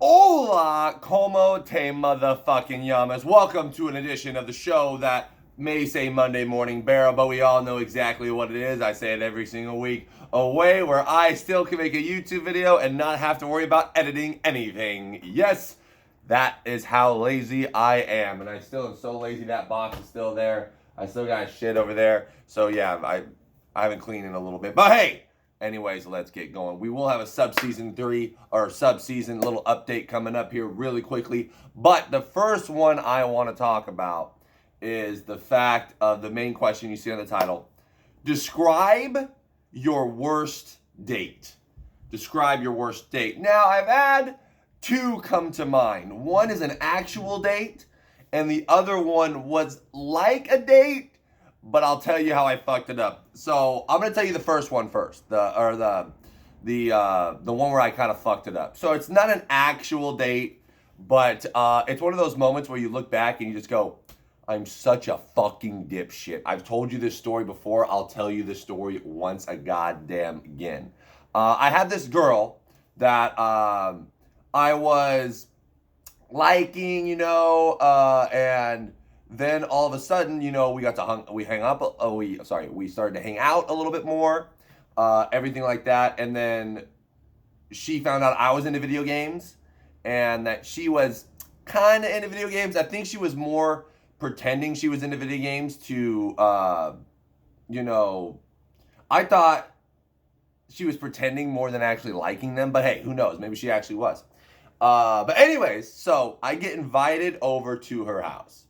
Hola, como te motherfucking llamas. Welcome to an edition of the show that may say Monday Morning Barrow, but we all know exactly what it is. I say it every single week. A way where I still can make a YouTube video and not have to worry about editing anything. Yes, that is how lazy I am. And I still am so lazy that box is still there. I still got shit over there. So yeah, I haven't cleaned in a little bit. But hey, anyways, let's get going. We will have a sub-season 3 or sub-season little update coming up here really quickly. But the first one I want to talk about is the fact of the main question you see on the title. Describe your worst date. Describe your worst date. Now, I've had two come to mind. One is an actual date, and the other one was like a date, but I'll tell you how I fucked it up. So I'm gonna tell you the first one first, the one where I kind of fucked it up. So it's not an actual date, but it's one of those moments where you look back and you just go, "I'm such a fucking dipshit." I've told you this story before. I'll tell you this story once a goddamn again. I had this girl that I was liking, and then all of a sudden, we started to hang out a little bit more, everything like that, and then she found out I was into video games, and that she was kind of into video games. I think she was more pretending she was into video games to, I thought she was pretending more than actually liking them, but hey, who knows? Maybe she actually was. But anyways, so I get invited over to her house.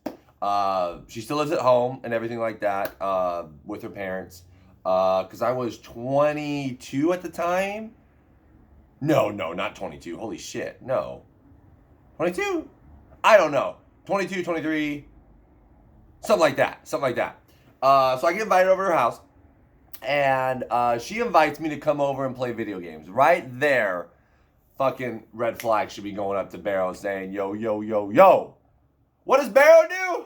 She still lives at home and everything like that, with her parents. Cause I was 22 at the time. No, not 22. Holy shit. No. 22? I don't know. 22, 23. Something like that. So I get invited over to her house, and she invites me to come over and play video games. Right there, fucking red flag should be going up to Barrow saying, yo, yo, yo, yo. What does Barrow do?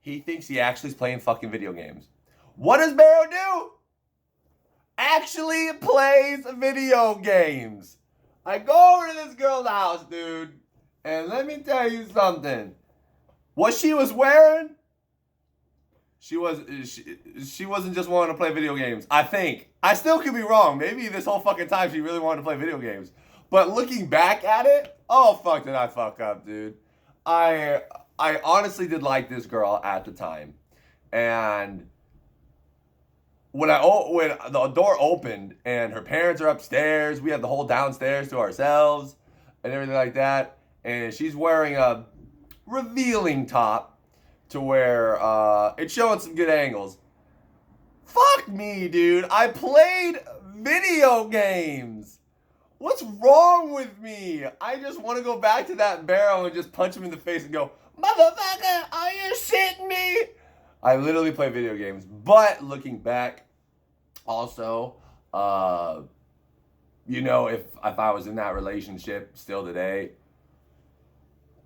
He thinks he actually is playing fucking video games. What does Barrow do? Actually plays video games. I go over to this girl's house, dude, and let me tell you something. What she was wearing, she wasn't just wanting to play video games. I think. I still could be wrong. Maybe this whole fucking time she really wanted to play video games. But looking back at it, oh fuck did I fuck up, dude. I honestly did like this girl at the time. And when the door opened and her parents are upstairs, we have the whole downstairs to ourselves and everything like that. And she's wearing a revealing top to where it's showing some good angles. Fuck me, dude. I played video games. What's wrong with me? I just want to go back to that Barrow and just punch him in the face and go, "Motherfucker, are you shitting me?" I literally play video games. But looking back, also, if I was in that relationship still today.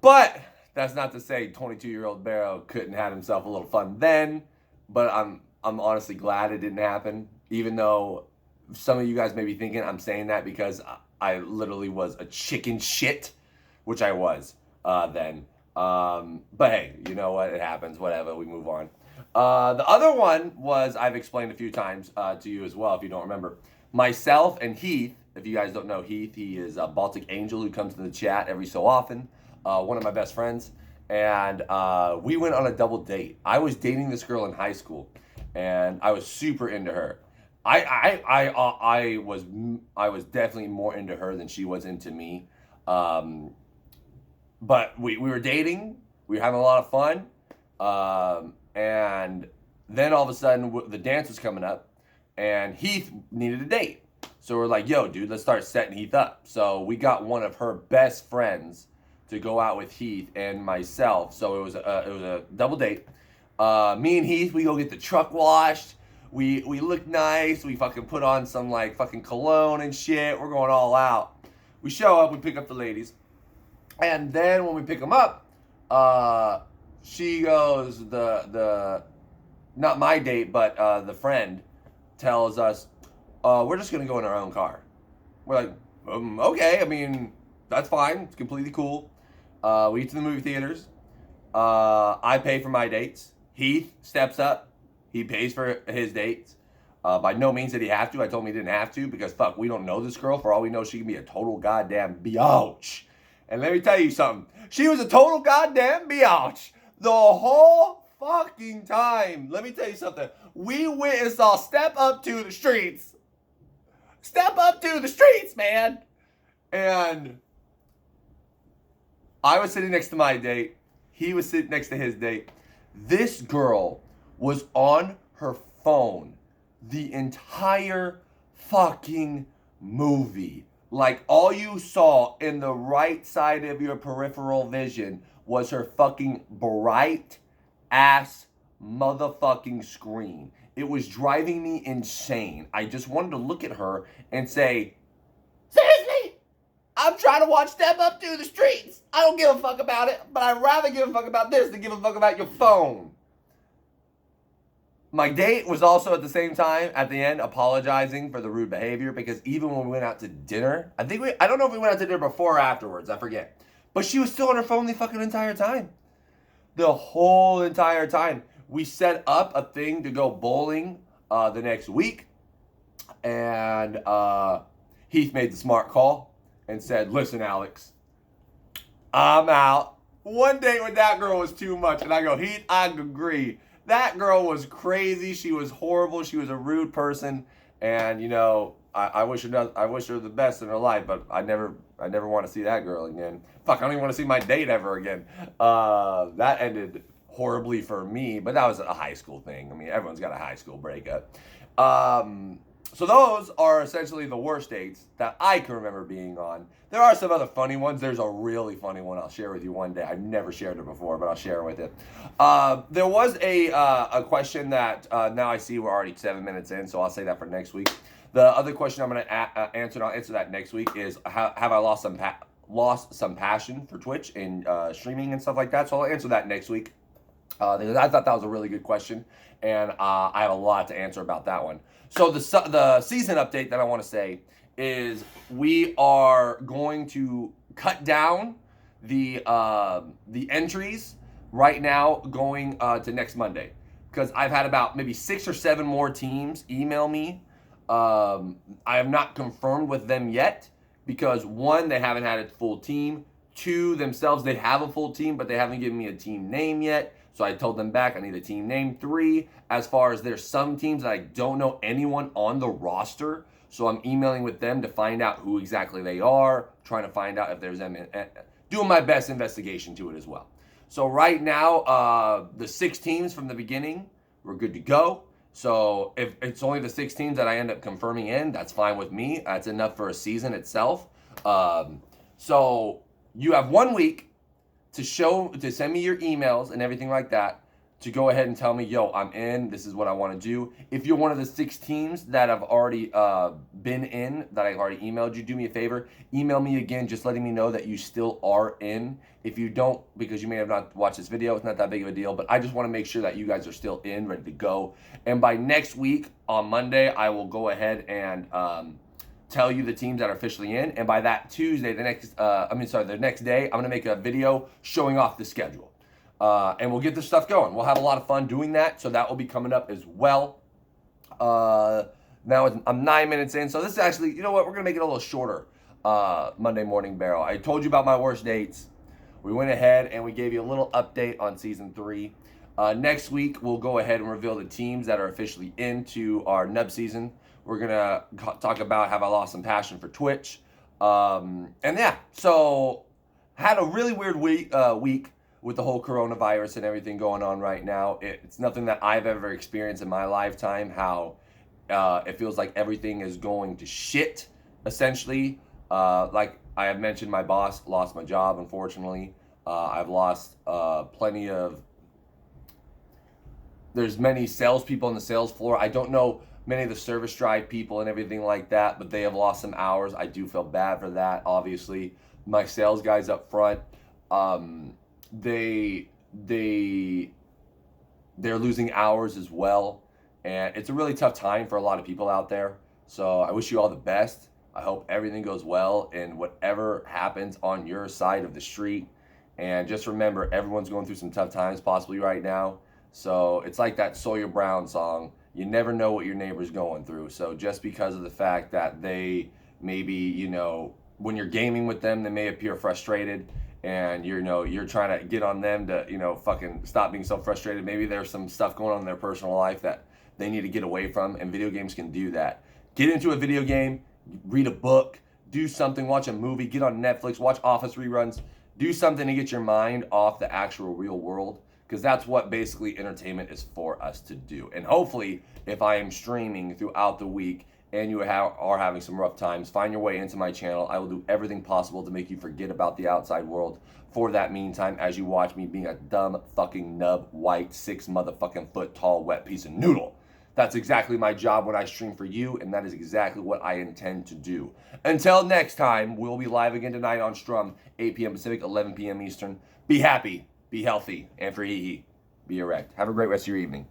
But that's not to say 22-year-old Barrow couldn't have himself a little fun then. But I'm honestly glad it didn't happen. Even though some of you guys may be thinking I'm saying that because I literally was a chicken shit, which I was then. But hey, you know what? It happens. Whatever. We move on. The other one was, I've explained a few times to you as well, if you don't remember. Myself and Heath, if you guys don't know Heath, he is a Baltic Angel who comes to the chat every so often. One of my best friends. And we went on a double date. I was dating this girl in high school, and I was super into her. I was definitely more into her than she was into me. But we were dating. We were having a lot of fun. And then all of a sudden, the dance was coming up, and Heath needed a date. So we're like, "Yo, dude, let's start setting Heath up." So we got one of her best friends to go out with Heath and myself. So it was a double date. Me and Heath, we go get the truck washed. We look nice. We fucking put on some like fucking cologne and shit. We're going all out. We show up. We pick up the ladies, and then when we pick them up, she goes, the not my date, but the friend tells us, we're just gonna go in our own car. We're like, okay. I mean, That's fine. It's completely cool. We eat to the movie theaters. I pay for my dates. Heath steps up. He pays for his dates. By no means did he have to. I told him he didn't have to because fuck, we don't know this girl. For all we know, she can be a total goddamn biatch. And let me tell you something. She was a total goddamn biatch the whole fucking time. Let me tell you something. We went and saw Step Up to the Streets. Step Up to the Streets, man. And I was sitting next to my date. He was sitting next to his date. This girl was on her phone the entire fucking movie. Like, all you saw in the right side of your peripheral vision was her fucking bright ass motherfucking screen. It was driving me insane. I just wanted to look at her and say, seriously? I'm trying to watch Step Up to the Streets. I don't give a fuck about it, but I'd rather give a fuck about this than give a fuck about your phone. My date was also at the same time, at the end, apologizing for the rude behavior because even when we went out to dinner, I don't know if we went out to dinner before or afterwards, I forget. But she was still on her phone the fucking entire time. The whole entire time. We set up a thing to go bowling the next week. And Heath made the smart call and said, listen, Alex, I'm out. One date with that girl was too much. And I go, Heath, I agree. That girl was crazy. She was horrible. She was a rude person. And, you know, I wish her the best in her life, but I never want to see that girl again. Fuck, I don't even want to see my date ever again. That ended horribly for me, but that was a high school thing. I mean, everyone's got a high school breakup. So those are essentially the worst dates that I can remember being on. There are some other funny ones. There's a really funny one I'll share with you one day. I've never shared it before, but I'll share it with you. There was a question that now I see we're already 7 minutes in, so I'll say that for next week. The other question I'm going to answer, and I'll answer that next week, is have I lost some passion for Twitch and streaming and stuff like that? So I'll answer that next week. I thought that was a really good question, and I have a lot to answer about that one. So the season update that I want to say is we are going to cut down the entries right now going to next Monday, because I've had about maybe 6 or 7 more teams email me. I have not confirmed with them yet because 1, they haven't had a full team. 2, themselves, they have a full team, but they haven't given me a team name yet. So I told them back, I need a team name. 3, as far as there's some teams that I don't know anyone on the roster. So I'm emailing with them to find out who exactly they are, trying to find out if there's them, doing my best investigation to it as well. So right now, the 6 teams from the beginning, we're good to go. So if it's only the 6 teams that I end up confirming in, that's fine with me. That's enough for a season itself. So you have 1 week to send me your emails and everything like that, to go ahead and tell me, yo, I'm in, this is what I want to do. If you're one of the 6 teams that have already been in, that I've already emailed you, do me a favor, email me again, just letting me know that you still are in. If you don't, because you may have not watched this video, it's not that big of a deal, but I just want to make sure that you guys are still in, ready to go. And by next week, on Monday, I will go ahead and tell you the teams that are officially in, and by that Tuesday, the next day, I'm gonna make a video showing off the schedule, and we'll get this stuff going. We'll have a lot of fun doing that, so that will be coming up as well. Now I'm 9 minutes in, so this is actually, you know what, we're gonna make it a little shorter. Monday morning Barrow. I told you about my worst dates. We went ahead and we gave you a little update on season 3. Next week, we'll go ahead and reveal the teams that are officially into our nub season. We're going to talk about have I lost some passion for Twitch. And yeah, so had a really weird week with the whole coronavirus and everything going on right now. It's nothing that I've ever experienced in my lifetime, how it feels like everything is going to shit, essentially. Like I have mentioned, my boss lost my job, unfortunately. I've lost plenty of... There's many salespeople on the sales floor. I don't know many of the service drive people and everything like that, but they have lost some hours. I do feel bad for that, obviously. My sales guys up front, they're losing hours as well. And it's a really tough time for a lot of people out there. So I wish you all the best. I hope everything goes well and whatever happens on your side of the street. And just remember, everyone's going through some tough times possibly right now. So it's like that Sawyer Brown song. You never know what your neighbor's going through. So just because of the fact that they maybe, when you're gaming with them, they may appear frustrated and you're trying to get on them to, fucking stop being so frustrated. Maybe there's some stuff going on in their personal life that they need to get away from, and video games can do that. Get into a video game, read a book, do something, watch a movie, get on Netflix, watch Office reruns, do something to get your mind off the actual real world, because that's what basically entertainment is for us to do. And hopefully, if I am streaming throughout the week and you are having some rough times, find your way into my channel. I will do everything possible to make you forget about the outside world for that meantime, as you watch me being a dumb fucking nub, white, 6 motherfucking foot tall, wet piece of noodle. That's exactly my job when I stream for you, and that is exactly what I intend to do. Until next time, we'll be live again tonight on Strum, 8 p.m. Pacific, 11 p.m. Eastern. Be happy, be healthy, and for hee be erect. Have a great rest of your evening.